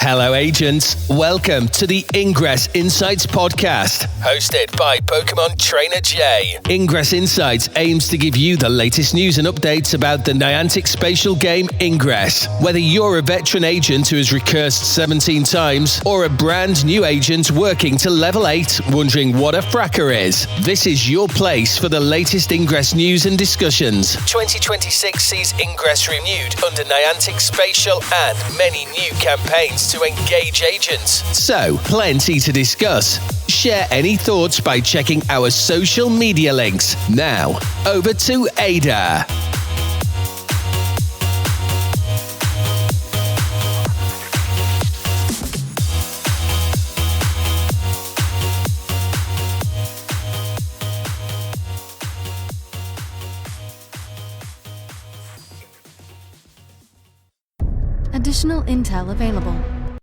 Hello, agents. Welcome to the Ingress Insights podcast, hosted by PkmnTrainerJ. Ingress Insights aims to give you the latest news and updates about the Niantic Spatial game Ingress. Whether you're a veteran agent who has recursed 17 times or a brand new agent working to level 8, wondering what a fracker is, this is your place for the latest Ingress news and discussions. 2026 sees Ingress renewed under Niantic Spatial and many new campaigns to engage agents. So, plenty to discuss. Share any thoughts by checking our social media links. Now, over to Ada. Additional intel available.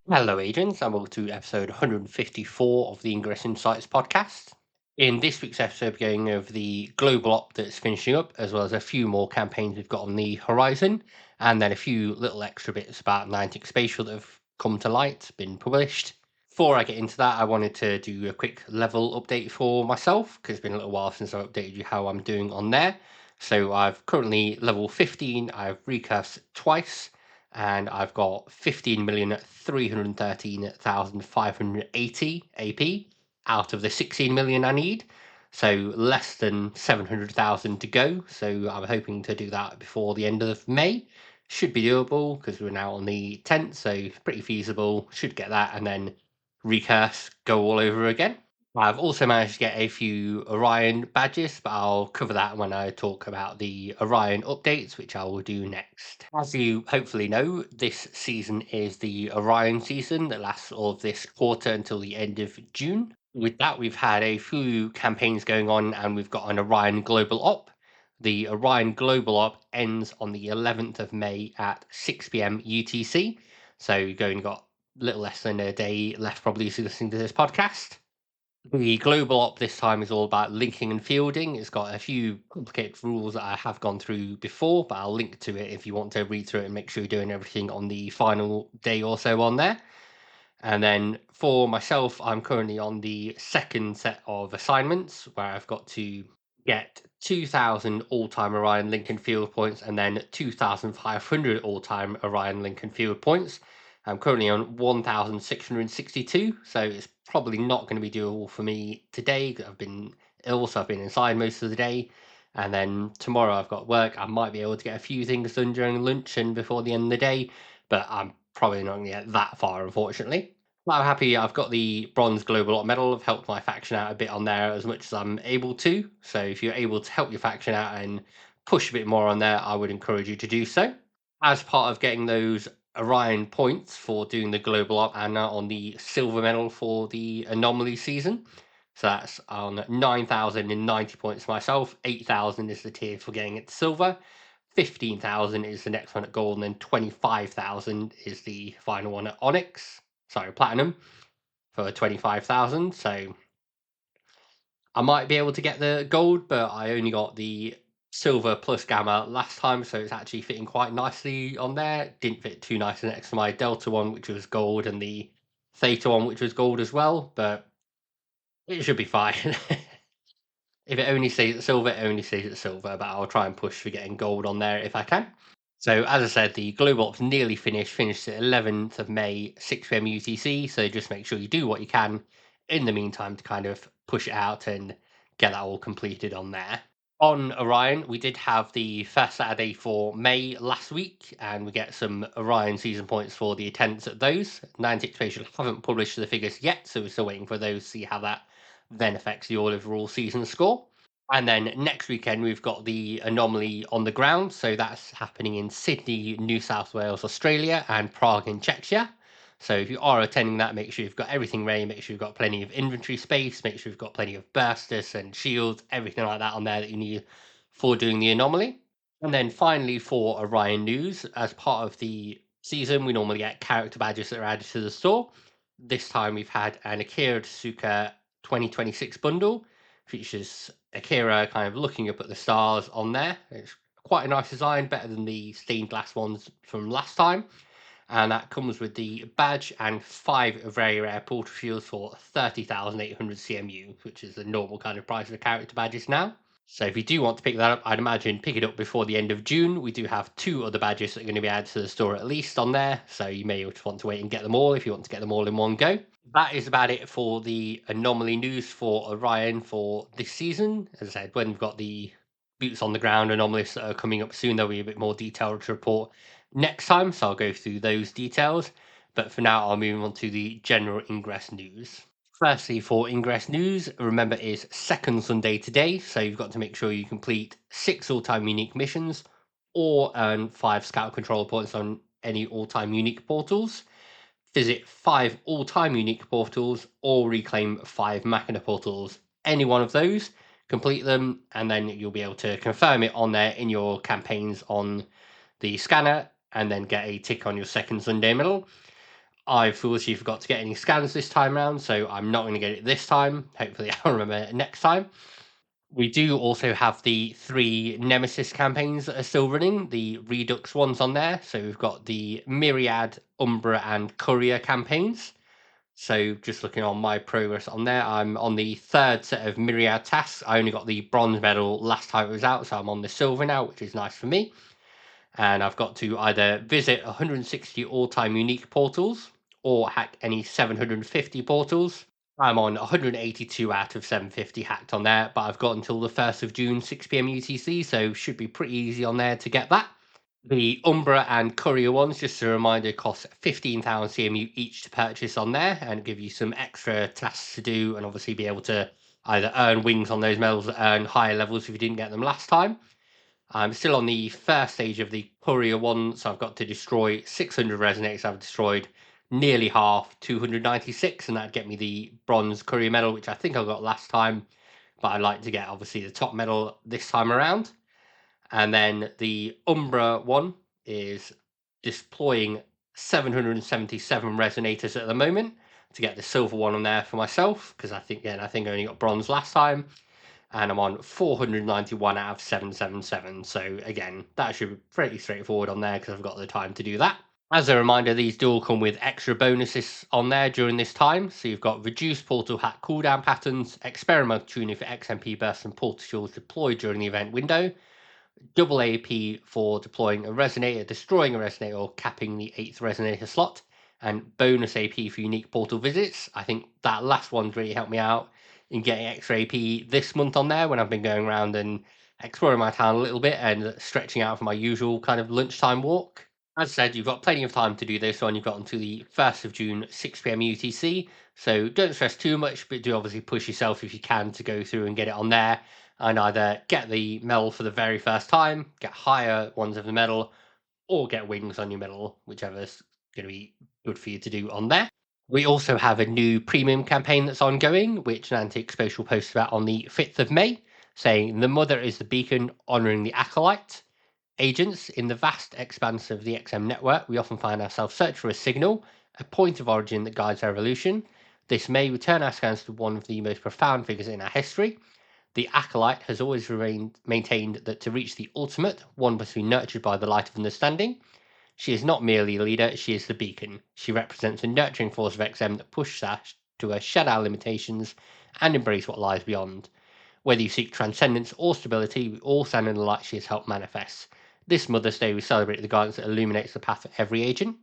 Hello, agents, and welcome to episode 154 of the Ingress Insights podcast. In this week's episode, we're going over the global op that's finishing up, as well as a few more campaigns we've got on the horizon, and then a few little extra bits about Niantic Spatial that have come to light, been published. Before I get into that, I wanted to do a quick level update for myself, because it's been a little while since I updated you how I'm doing on there. So I've currently level 15, I've recursed twice, and I've got 15,313,580 AP out of the 16 million I need. So less than 700,000 to go. So I'm hoping to do that before the end of May. Should be doable because we're now on the 10th, so pretty feasible. Should get that and then recurse, go all over again. I've also managed to get a few Orion badges, but I'll cover that when I talk about the Orion updates, which I will do next. As you hopefully know, this season is the Orion season that lasts all of this quarter until the end of June. With that, we've had a few campaigns going on, and we've got an Orion Global Op. The Orion Global Op ends on the 11th of May at 6 p.m. UTC. So you've only got a little less than a day left probably listening to this podcast. The global op this time is all about linking and fielding. It's got a few complicated rules that I have gone through before, but I'll link to it if you want to read through it and make sure you're doing everything on the final day or so on there. And then for myself, I'm currently on the second set of assignments where I've got to get 2,000 all-time Orion Lincoln Field points and then 2,500 all-time Orion Lincoln Field points. I'm currently on 1,662, so it's probably not going to be doable for me today. I've been ill, so I've been inside most of the day. And then tomorrow I've got work. I might be able to get a few things done during lunch and before the end of the day, but I'm probably not going to get that far, unfortunately. But I'm happy I've got the Bronze Global Lot medal. I've helped my faction out a bit on there as much as I'm able to. So if you're able to help your faction out and push a bit more on there, I would encourage you to do so. As part of getting those Orion points for doing the global op, and now on the silver medal for the Anomaly season. So that's on 9,090 points myself. 8,000 is the tier for getting it to silver. 15,000 is the next one at gold, and then 25,000 is the final one at platinum for 25,000. So I might be able to get the gold, but I only got the silver plus gamma last time, so it's actually fitting quite nicely on there. Didn't fit too nicely next to my Delta one, which was gold, and the Theta one, which was gold as well, but it should be fine. If it only stays at silver, it only stays at silver, but I'll try and push for getting gold on there if I can. So as I said, the global op's nearly finished at 11th of May, 6 p.m. UTC, so just make sure you do what you can in the meantime to kind of push it out and get that all completed on there. On Orion, we did have the first Saturday for May last week, and we get some Orion season points for the attendance at those. Niantic Spatial haven't published the figures yet, so we're still waiting for those to see how that then affects the overall season score. And then next weekend, we've got the Anomaly on the ground, so that's happening in Sydney, New South Wales, Australia, and Prague in Czechia. So if you are attending that, make sure you've got everything ready, make sure you've got plenty of inventory space, make sure you've got plenty of bursters and shields, everything like that on there that you need for doing the Anomaly. And then finally for Orion news, as part of the season, we normally get character badges that are added to the store. This time we've had an Akira Tsuka 2026 bundle, features Akira kind of looking up at the stars on there. It's quite a nice design, better than the stained glass ones from last time. and that comes with the badge and 5 very rare portal shields for 30,800 CMU, which is the normal kind of price of the character badges now. So if you do want to pick that up, I'd imagine pick it up before the end of June. We do have 2 other badges that are going to be added to the store at least on there, so you may just want to wait and get them all if you want to get them all in one go. That is about it for the anomaly news for Orion for this season. As I said, when we've got the boots on the ground anomalies that are coming up soon, there'll be a bit more detail to report next time, so I'll go through those details. But for now, I'll move on to the general Ingress news. Firstly, for Ingress news, remember it is second Sunday today, so you've got to make sure you complete 6 all-time unique missions or earn 5 scout control points on any all-time unique portals. Visit 5 all-time unique portals or reclaim 5 Machina portals. Any one of those, complete them, and then you'll be able to confirm it on there in your campaigns on the scanner, and then get a tick on your second Sunday medal. I foolishly forgot to get any scans this time around, so I'm not going to get it this time. Hopefully I'll remember next time. We do also have the 3 Nemesis campaigns that are still running, the Redux ones on there. So we've got the Myriad, Umbra, and Courier campaigns. So just looking on my progress on there, I'm on the 3rd set of Myriad tasks. I only got the bronze medal last time it was out, so I'm on the silver now, which is nice for me. And I've got to either visit 160 all-time unique portals or hack any 750 portals. I'm on 182 out of 750 hacked on there, but I've got until the 1st of June, 6 p.m. UTC, so should be pretty easy on there to get that. The Umbra and Courier ones, just a reminder, cost 15,000 CMU each to purchase on there and give you some extra tasks to do, and obviously be able to either earn wings on those medals or earn higher levels if you didn't get them last time. I'm still on the first stage of the Courier one, so I've got to destroy 600 Resonators. I've destroyed nearly half, 296, and that'd get me the bronze Courier medal, which I think I got last time, but I'd like to get obviously the top medal this time around. And then the Umbra one is deploying 777 Resonators at the moment to get the silver one on there for myself, because I think I only got bronze last time. And I'm on 491 out of 777. So again, that should be pretty straightforward on there because I've got the time to do that. As a reminder, these do all come with extra bonuses on there during this time. So you've got reduced portal hack cooldown patterns, experimental tuning for XMP bursts and portal shields deployed during the event window, double AP for deploying a resonator, destroying a resonator, or capping the 8th resonator slot, and bonus AP for unique portal visits. I think that last one's really helped me out in getting extra AP this month on there when I've been going around and exploring my town a little bit and stretching out for my usual kind of lunchtime walk. As I said, you've got plenty of time to do this one. You've got until the 1st of June, 6 p.m. UTC. So don't stress too much, but do obviously push yourself if you can to go through and get it on there and either get the medal for the very first time, get higher ones of the medal, or get wings on your medal, whichever's going to be good for you to do on there. We also have a new premium campaign that's ongoing, which Niantic Spatial posted about on the 5th of May, saying the mother is the beacon, honouring the acolyte. Agents, in the vast expanse of the XM network, we often find ourselves searching for a signal, a point of origin that guides our evolution. This may return our scans to one of the most profound figures in our history. The acolyte has always maintained that to reach the ultimate, one must be nurtured by the light of understanding. She is not merely a leader, she is the beacon. She represents a nurturing force of XM that pushes us to shed our limitations and embrace what lies beyond. Whether you seek transcendence or stability, we all stand in the light she has helped manifest. This Mother's Day, we celebrate the guidance that illuminates the path for every agent.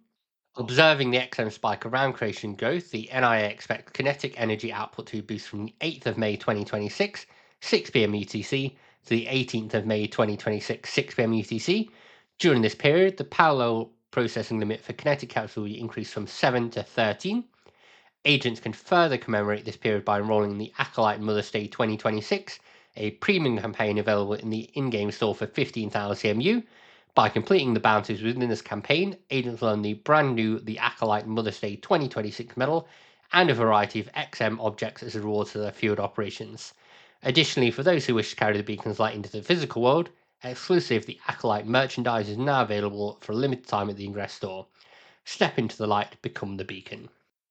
Observing the XM spike around creation growth, the NIA expect kinetic energy output to boost from the 8th of May 2026, 6 pm UTC, to the 18th of May 2026, 6 pm UTC. During this period, the parallel processing limit for kinetic capsule will increase from 7 to 13. Agents can further commemorate this period by enrolling in the Acolyte Mother's Day 2026, a premium campaign available in the in-game store for 15,000 CMU. By completing the bounties within this campaign, agents will earn the brand new The Acolyte Mother's Day 2026 medal and a variety of XM objects as a reward for their field operations. Additionally, for those who wish to carry the beacon's light into the physical world, exclusive The Acolyte merchandise is now available for a limited time at the Ingress store. Step into the light, become the beacon.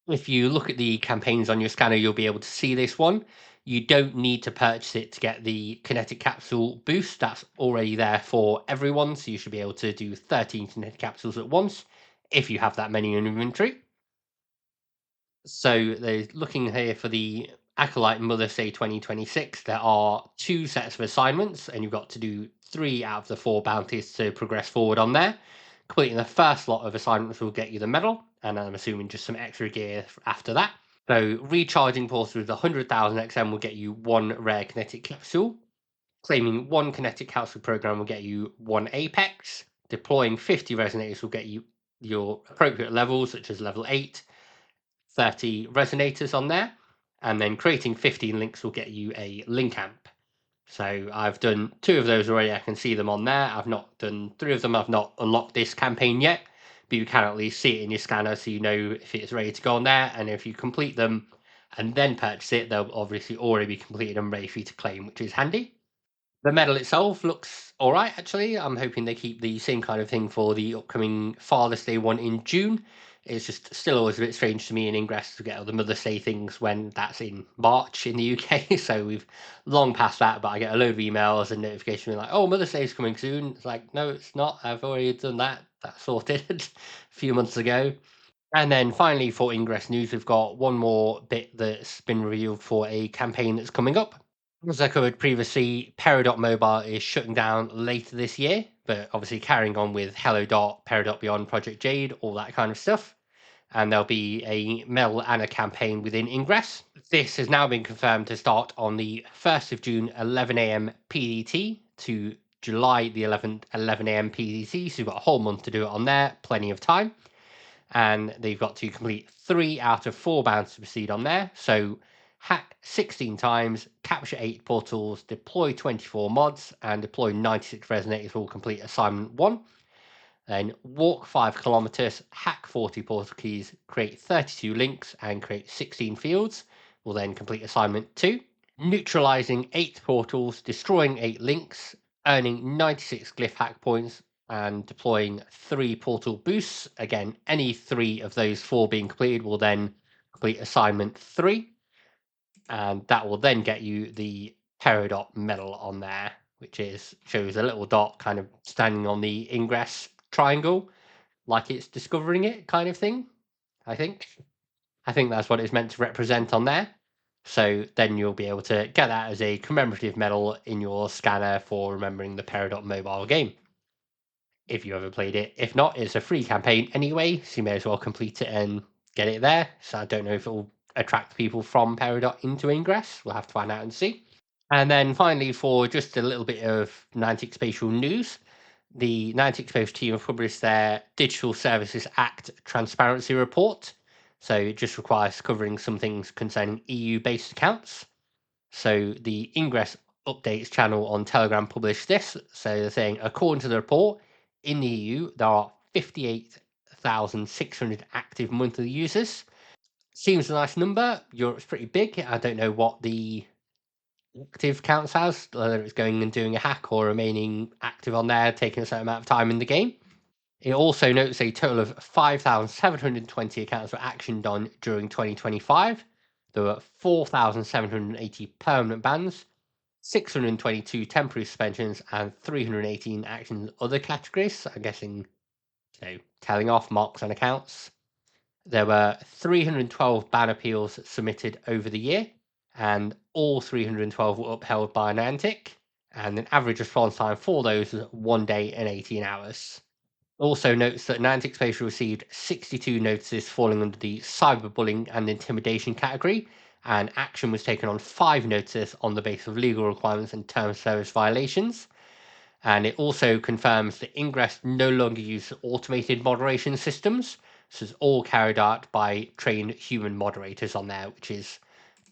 If you look at the campaigns on your scanner, you'll be able to see this one. You don't need to purchase it to get the kinetic capsule boost. That's already there for everyone, so you should be able to do 13 kinetic capsules at once. if you have that many in inventory. So they're looking here for the Acolyte Mother's Day 2026. There are 2 sets of assignments, and you've got to do 3 out of the 4 bounties to progress forward on there. Completing the first lot of assignments will get you the medal, and I'm assuming just some extra gear after that. So recharging portals with 100,000 XM will get you 1 rare kinetic capsule. Claiming 1 kinetic capsule program will get you 1 apex. Deploying 50 resonators will get you your appropriate levels, such as level 8. 30 resonators on there, and then creating 15 links will get you a link amp. So I've done 2 of those already. I can see them on there. I've not done 3 of them. I've not unlocked this campaign yet, but you can at least see it in your scanner, so you know if it's ready to go on there. And if you complete them and then purchase it, they'll obviously already be completed and ready for you to claim, which is handy. The medal itself looks all right, actually. I'm hoping they keep the same kind of thing for the upcoming Father's Day one in June. It's just still always a bit strange to me in Ingress to get all the Mother's Day things when that's in March in the UK. So we've long past that, but I get a load of emails and notifications like, oh, Mother's Day is coming soon. It's like, no, it's not. I've already done that. That's sorted a few months ago. And then finally for Ingress News, we've got one more bit that's been revealed for a campaign that's coming up. As I covered previously, Peridot Mobile is shutting down later this year, but obviously carrying on with Hello Dot, Peridot Beyond, Project Jade, all that kind of stuff. And there'll be a medal and a campaign within Ingress. This has now been confirmed to start on the 1st of June, 11 a.m. PDT to July the 11th, 11 a.m. PDT. So you've got a whole month to do it on there, plenty of time. And they've got to complete 3 out of 4 bounds to proceed on there. So hack 16 times, capture 8 portals, deploy 24 mods, and deploy 96 resonators will complete assignment 1. Then walk 5 kilometers, hack 40 portal keys, create 32 links, and create 16 fields will then complete assignment 2. Neutralizing 8 portals, destroying 8 links, earning 96 glyph hack points, and deploying 3 portal boosts. Again, any 3 of those 4 being completed will then complete assignment 3. And that will then get you the Peridot medal on there, which shows a little dot kind of standing on the ingress triangle, like it's discovering it kind of thing, I think. I think that's what it's meant to represent on there. So then you'll be able to get that as a commemorative medal in your scanner for remembering the Peridot mobile game, if you ever played it. If not, it's a free campaign anyway, so you may as well complete it and get it there. So I don't know if it will attract people from Peridot into Ingress. We'll have to find out and see. And then finally, for just a little bit of Niantic Spatial news, the Niantic Spatial team have published their Digital Services Act Transparency Report. So it just requires covering some things concerning EU-based accounts. So the Ingress Updates channel on Telegram published this. So they're saying, according to the report, in the EU, there are 58,600 active monthly users. Seems a nice number. Europe's pretty big. I don't know what the active counts as, whether it's going and doing a hack or remaining active on there, taking a certain amount of time in the game. It also notes a total of 5,720 accounts were actioned on during 2025. There were 4,780 permanent bans, 622 temporary suspensions, and 318 actions in other categories. I'm guessing, telling off marks on accounts. There were 312 ban appeals submitted over the year, and all 312 were upheld by Niantic. And an average response time for those was 1 day and 18 hours. Also notes that Niantic Spatial received 62 notices falling under the cyberbullying and intimidation category, and action was taken on 5 notices on the basis of legal requirements and term service violations. And it also confirms that Ingress no longer uses automated moderation systems. So it's all carried out by trained human moderators on there, which is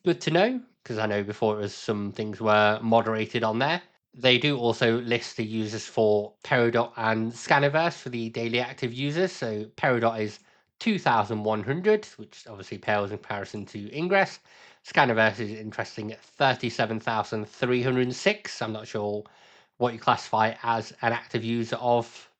good to know, because I know before it was some things were moderated on there. They do also list the users for Peridot and Scaniverse for the daily active users. So Peridot is 2,100, which obviously pales in comparison to Ingress. Scaniverse is interesting at 37,306. I'm not sure what you classify as an active user of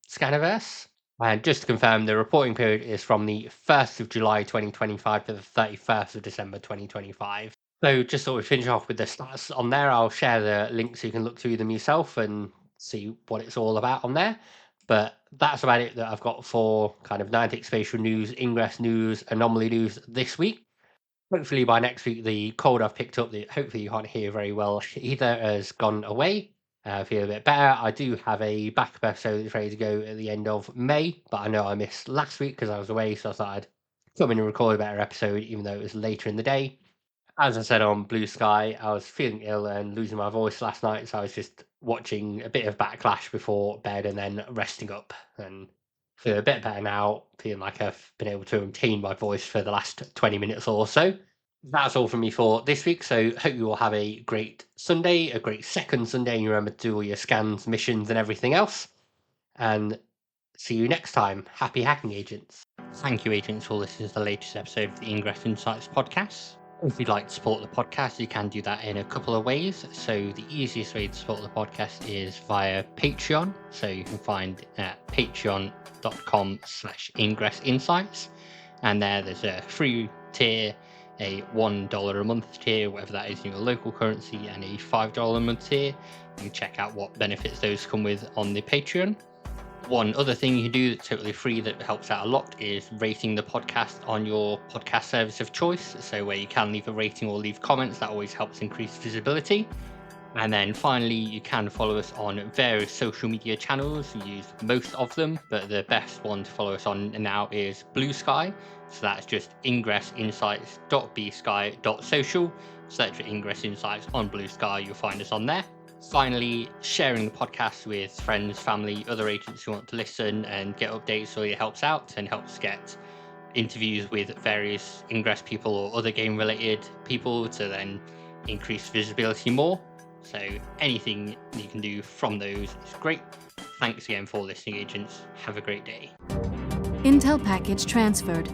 Scaniverse. And just to confirm, the reporting period is from the 1st of July 2025 to the 31st of December 2025. So just sort of finish off with the stats on there. I'll share the link so you can look through them yourself and see what it's all about on there. But that's about it that I've got for kind of Niantic Spatial news, Ingress news, Anomaly news this week. Hopefully by next week, the cold I've picked up, that hopefully you can't hear very well, either has gone away. I feel a bit better. I do have a backup episode that's ready to go at the end of May, but I know I missed last week because I was away, so I thought I'd come in and record a better episode, even though it was later in the day. As I said on Blue Sky, I was feeling ill and losing my voice last night, so I was just watching a bit of Backlash before bed and then resting up, and feel a bit better now, feeling like I've been able to maintain my voice for the last 20 minutes or so. That's all from me for this week, so hope you all have a great Sunday, a great second Sunday, and you remember to do all your scans, missions, and everything else. And see you next time. Happy hacking, agents. Thank you, agents, for listening to the latest episode of the Ingress Insights podcast. If you'd like to support the podcast, you can do that in a couple of ways. So the easiest way to support the podcast is via Patreon. So you can find it at patreon.com/Ingress Insights. And there's a free tier, a $1 a month tier, whatever that is in your local currency, and a $5 a month tier. You can check out what benefits those come with on the Patreon. One other thing you can do that's totally free that helps out a lot is rating the podcast on your podcast service of choice. So where you can leave a rating or leave comments, that always helps increase visibility. And then finally, you can follow us on various social media channels. We use most of them, but the best one to follow us on now is Blue Sky. So that's just ingressinsights.bsky.social. Search for Ingress Insights on Blue Sky, you'll find us on there. Finally, sharing the podcast with friends, family, other agents who want to listen and get updates really helps out and helps get interviews with various Ingress people or other game-related people to then increase visibility more. So anything you can do from those is great. Thanks again for listening, agents. Have a great day. Intel package transferred.